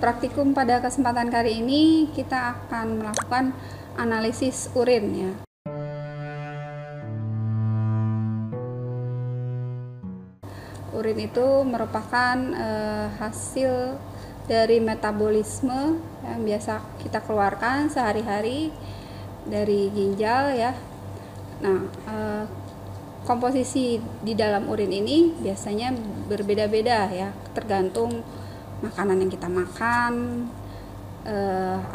praktikum pada kesempatan kali ini kita akan melakukan analisis urin ya. Urin itu merupakan hasil dari metabolisme yang biasa kita keluarkan sehari-hari dari ginjal ya. Nah, komposisi di dalam urin ini biasanya berbeda-beda ya, tergantung makanan yang kita makan,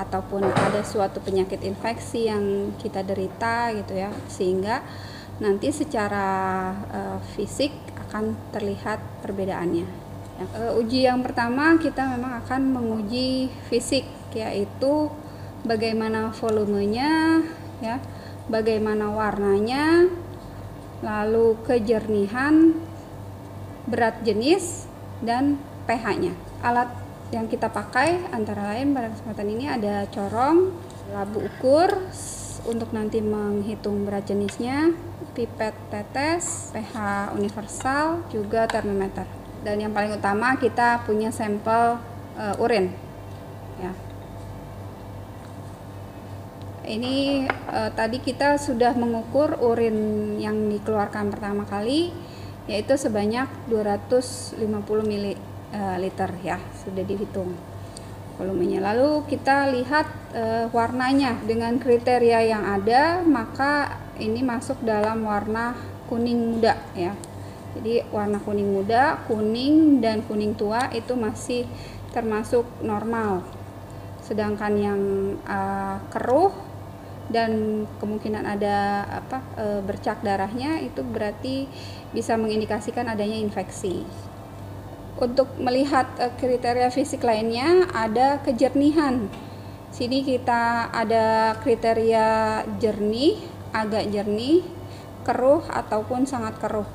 ataupun ada suatu penyakit infeksi yang kita derita gitu ya, sehingga nanti secara fisik akan terlihat perbedaannya. Uji yang pertama kita memang akan menguji fisik, yaitu bagaimana volumenya ya, bagaimana warnanya, lalu kejernihan, berat jenis, dan pH-nya. Alat yang kita pakai antara lain pada kesempatan ini ada corong, labu ukur untuk nanti menghitung berat jenisnya, pipet tetes, pH universal, juga termometer. Dan yang paling utama kita punya sampel urin. Ya. Ini tadi kita sudah mengukur urin yang dikeluarkan pertama kali, yaitu sebanyak 250 ml ya, sudah dihitung volumenya. Lalu kita lihat warnanya. Dengan kriteria yang ada, maka ini masuk dalam warna kuning muda ya. Jadi warna kuning muda, kuning dan kuning tua itu masih termasuk normal. Sedangkan yang keruh dan kemungkinan ada bercak darahnya, itu berarti bisa mengindikasikan adanya infeksi. Untuk melihat kriteria fisik lainnya, ada kejernihan. Sini kita ada kriteria jernih, agak jernih, keruh ataupun sangat keruh.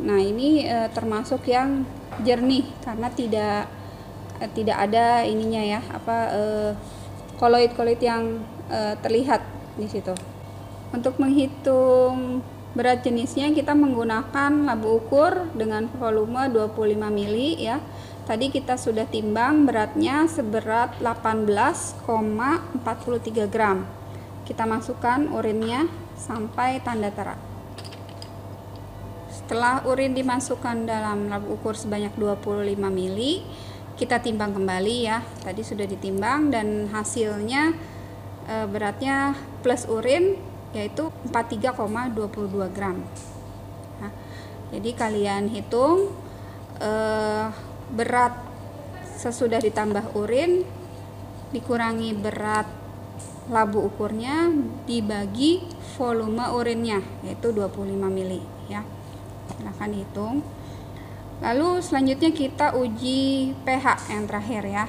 Nah, ini termasuk yang jernih karena tidak ada ininya ya, koloid-koloid yang terlihat di situ. Untuk menghitung berat jenisnya kita menggunakan labu ukur dengan volume 25 ml ya. Tadi kita sudah timbang beratnya seberat 18,43 gram. Kita masukkan urinnya sampai tanda tera. Setelah urin dimasukkan dalam labu ukur sebanyak 25 ml, kita timbang kembali ya. Tadi sudah ditimbang dan hasilnya beratnya plus urin yaitu 43,22 gram. Nah, jadi kalian hitung berat sesudah ditambah urin dikurangi berat labu ukurnya dibagi volume urinnya, yaitu 25 ml ya. Silahkan dihitung. Lalu selanjutnya kita uji pH yang terakhir ya.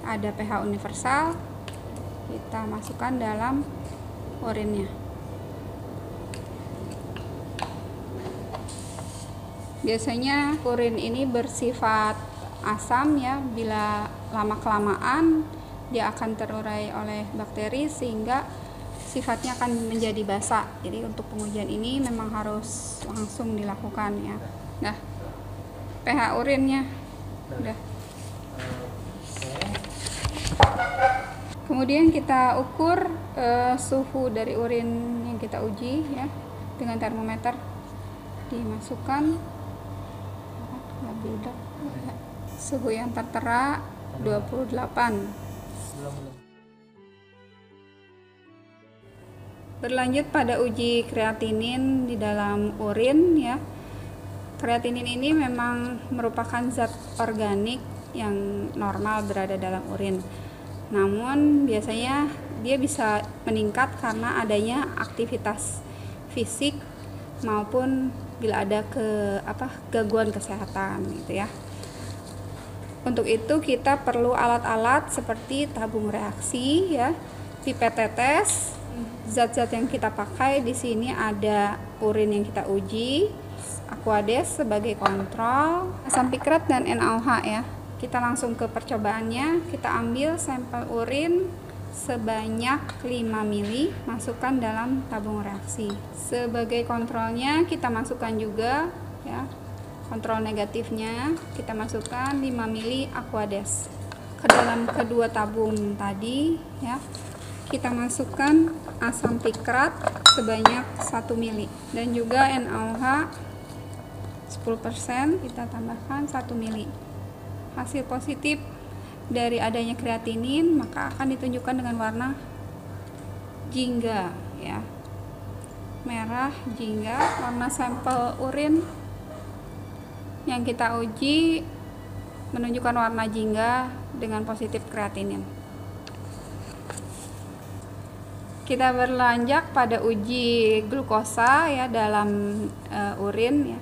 Ada pH universal, kita masukkan dalam urinnya. Biasanya urin ini bersifat asam ya, bila lama-kelamaan dia akan terurai oleh bakteri sehingga sifatnya akan menjadi basa. Jadi untuk pengujian ini memang harus langsung dilakukan ya. Nah, pH urinnya udah. Kemudian kita ukur suhu dari urin yang kita uji ya dengan termometer. Dimasukkan suhu yang tertera 28. Berlanjut pada uji kreatinin di dalam urin ya. Kreatinin ini memang merupakan zat organik yang normal berada dalam urin. Namun biasanya dia bisa meningkat karena adanya aktivitas fisik maupun bila ada gangguan kesehatan gitu ya. Untuk itu kita perlu alat-alat seperti tabung reaksi ya, pipet tetes. Zat-zat yang kita pakai di sini ada urin yang kita uji, Aquades sebagai kontrol, asam pikrat dan NaOH ya. Kita langsung ke percobaannya. Kita ambil sampel urin sebanyak 5 ml, masukkan dalam tabung reaksi. Sebagai kontrolnya kita masukkan juga ya, kontrol negatifnya kita masukkan 5 ml Aquades. ke dalam kedua tabung tadi ya, kita masukkan asam pikrat sebanyak 1 mili dan juga NaOH 10%, kita tambahkan 1 mili. Hasil positif dari adanya kreatinin maka akan ditunjukkan dengan warna jingga ya, merah jingga. Warna sampel urin yang kita uji menunjukkan warna jingga dengan positif kreatinin. Kita berlanjut pada uji glukosa ya dalam urin ya.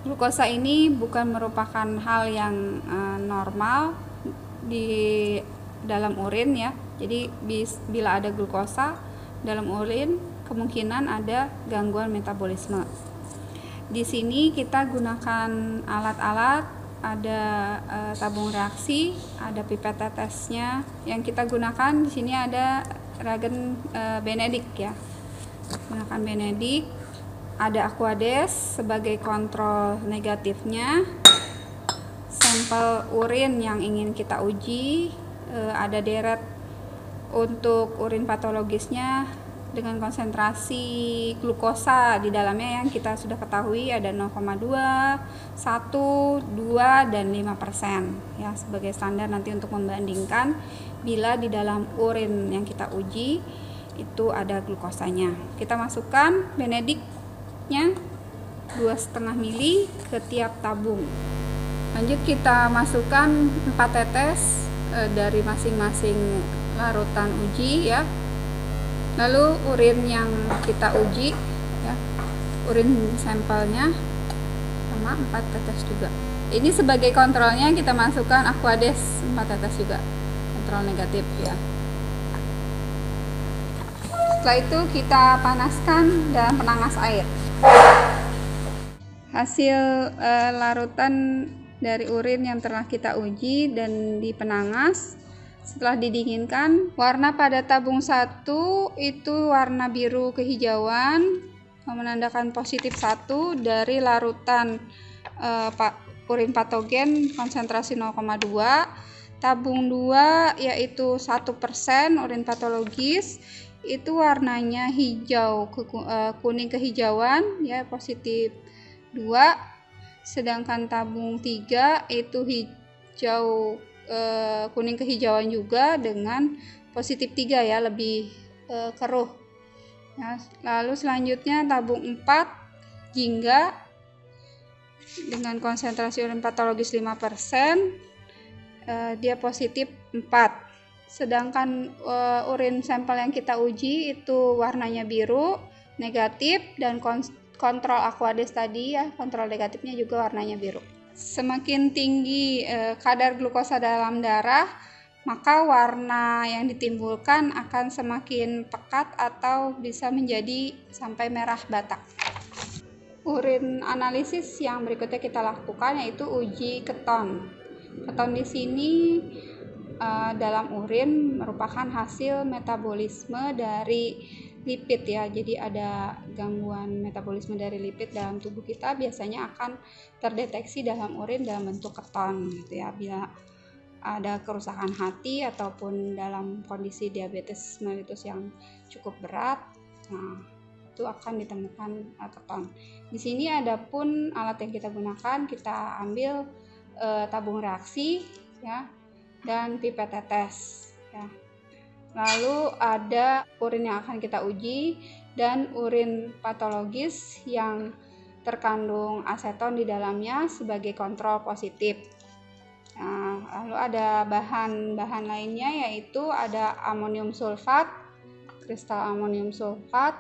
Glukosa ini bukan merupakan hal yang normal di dalam urin ya. Jadi bila ada glukosa dalam urin, kemungkinan ada gangguan metabolisme. Di sini kita gunakan alat-alat, ada tabung reaksi, ada pipet tetesnya. Yang kita gunakan di sini ada reagen Benedict ya. Gunakan Benedict. Ada Aquades sebagai kontrol negatifnya. Sampel urin yang ingin kita uji, ada deret untuk urin patologisnya dengan konsentrasi glukosa di dalamnya yang kita sudah ketahui ada 0,2, 1, 2, dan 5% ya, sebagai standar nanti untuk membandingkan bila di dalam urin yang kita uji itu ada glukosanya. Kita masukkan Benedict 2,5 mili ke tiap tabung. Lanjut kita masukkan 4 tetes dari masing-masing larutan uji ya. Lalu urin yang kita uji ya, urin sampelnya sama 4 tetes juga. Ini sebagai kontrolnya kita masukkan Aquades 4 tetes juga, kontrol negatif ya. Setelah itu kita panaskan dalam penangas air. Hasil larutan dari urin yang telah kita uji dan dipenangas setelah didinginkan, warna pada tabung 1 itu warna biru kehijauan, menandakan positif 1 dari larutan urin patogen konsentrasi 0,2. Tabung 2 yaitu 1% urin patologis, itu warnanya hijau kuning kehijauan ya, positif 2. Sedangkan tabung 3 itu hijau kuning kehijauan juga dengan positif 3 ya, lebih keruh ya. Lalu selanjutnya tabung 4 jingga dengan konsentrasi urin patologis 5%, dia positif 4. Sedangkan urin sampel yang kita uji itu warnanya biru negatif dan kontrol Aquades tadi ya, kontrol negatifnya juga warnanya biru. Semakin tinggi kadar glukosa dalam darah, maka warna yang ditimbulkan akan semakin pekat atau bisa menjadi sampai merah batak. Urin analisis yang berikutnya kita lakukan yaitu uji keton. Keton di sini dalam urin merupakan hasil metabolisme dari lipid ya. Jadi ada gangguan metabolisme dari lipid dalam tubuh kita biasanya akan terdeteksi dalam urin dalam bentuk keton gitu ya. Bila ada kerusakan hati ataupun dalam kondisi diabetes mellitus yang cukup berat, nah itu akan ditemukan keton. Di sini ada pun alat yang kita gunakan, kita ambil tabung reaksi ya dan pipet tetes ya. Lalu ada urin yang akan kita uji dan urin patologis yang terkandung aseton di dalamnya sebagai kontrol positif. Nah, lalu ada bahan-bahan lainnya yaitu ada amonium sulfat, kristal amonium sulfat,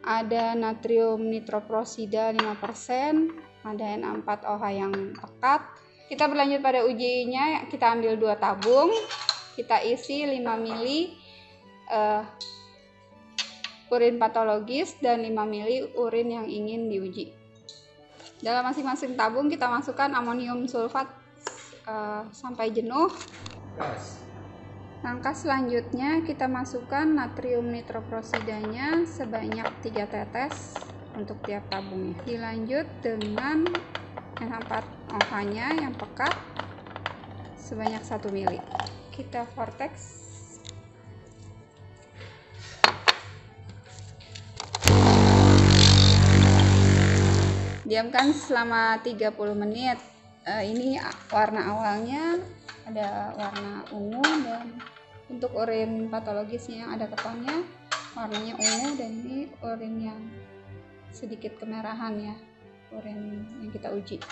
ada natrium nitroprosida 5%, ada Na4OH yang pekat. Kita berlanjut pada ujinya, kita ambil 2 tabung, kita isi 5 mili urin patologis dan 5 mili urin yang ingin diuji. Dalam masing-masing tabung kita masukkan amonium sulfat sampai jenuh. Langkah selanjutnya kita masukkan natrium nitroprosidanya sebanyak 3 tetes untuk tiap tabungnya. Dilanjut dengan Na4OH-nya yang pekat sebanyak 1 mili. Kita vortex. Diamkan selama 30 menit. Ini warna awalnya ada warna ungu, dan untuk urin patologisnya yang ada ketonnya warnanya ungu, dan ini urin yang sedikit kemerahan ya, urin yang kita uji.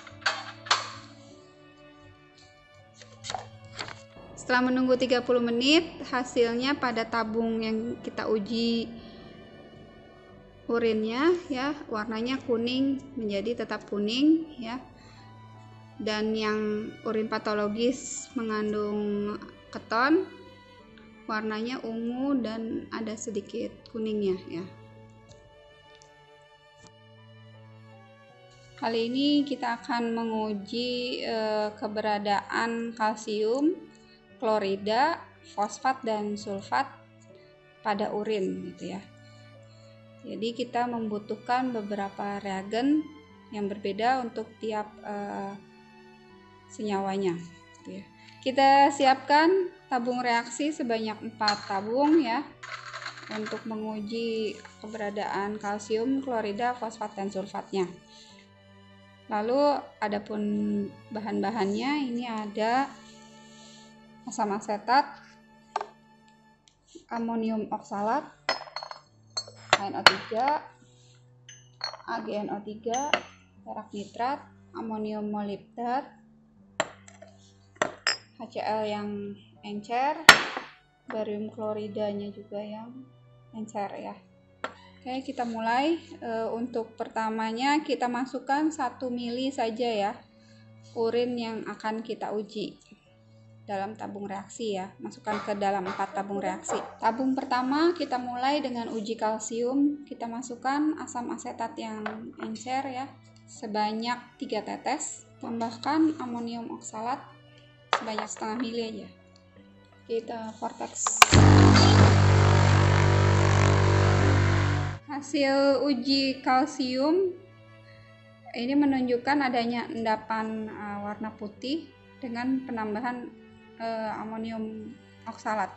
Setelah menunggu 30 menit, hasilnya pada tabung yang kita uji urinnya ya, warnanya kuning, menjadi tetap kuning ya. Dan yang urin patologis mengandung keton warnanya ungu dan ada sedikit kuningnya ya. Kali ini kita akan menguji keberadaan kalsium, klorida, fosfat dan sulfat pada urin gitu ya. Jadi kita membutuhkan beberapa reagen yang berbeda untuk tiap senyawanya gitu ya. Kita siapkan tabung reaksi sebanyak 4 tabung ya, untuk menguji keberadaan kalsium, klorida, fosfat dan sulfatnya. Lalu adapun bahan-bahannya, ini ada asam asetat, amonium oksalat, NO3, AgNO3, perak nitrat, amonium molibdat, HCl yang encer, barium kloridanya juga yang encer ya. Oke, kita mulai. Untuk pertamanya kita masukkan 1 mili saja ya urin yang akan kita uji dalam tabung reaksi ya. Masukkan ke dalam 4 tabung reaksi. Tabung pertama kita mulai dengan uji kalsium. Kita masukkan asam asetat yang encer ya, sebanyak 3 tetes. Tambahkan amonium oksalat sebanyak setengah mili aja. Kita vortex. Hasil uji kalsium ini menunjukkan adanya endapan warna putih dengan penambahan amonium oksalat.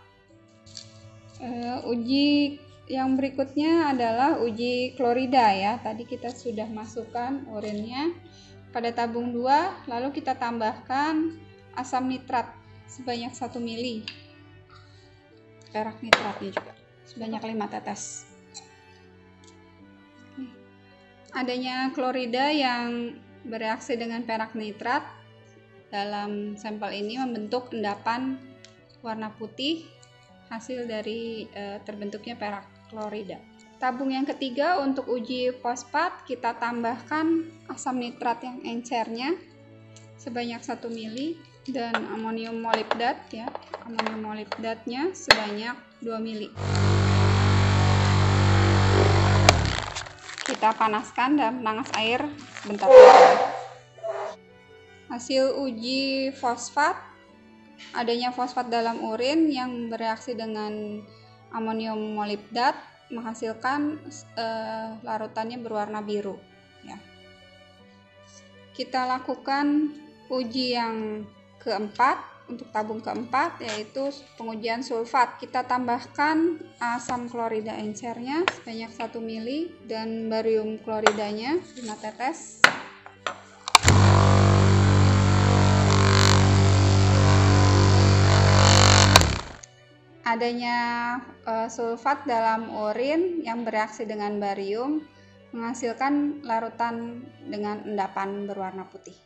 Uji yang berikutnya adalah uji klorida ya. Tadi kita sudah masukkan urinnya pada tabung 2, lalu kita tambahkan asam nitrat sebanyak 1 mili. Perak nitratnya juga sebanyak 5 tetes. Adanya klorida yang bereaksi dengan perak nitrat dalam sampel ini membentuk endapan warna putih hasil dari terbentuknya perak klorida. Tabung yang ketiga untuk uji fosfat, kita tambahkan asam nitrat yang encernya sebanyak 1 mili dan amonium molibdat ya. Amonium molibdatnya sebanyak 2 mili. Kita panaskan dalam penangas air sebentar. Hasil uji fosfat, adanya fosfat dalam urin yang bereaksi dengan amonium molibdat menghasilkan larutannya berwarna biru ya. Kita lakukan uji yang keempat. Untuk tabung keempat yaitu pengujian sulfat. Kita tambahkan asam klorida encernya sebanyak 1 mili dan barium kloridanya 5 tetes. Adanya sulfat dalam urin yang bereaksi dengan barium menghasilkan larutan dengan endapan berwarna putih.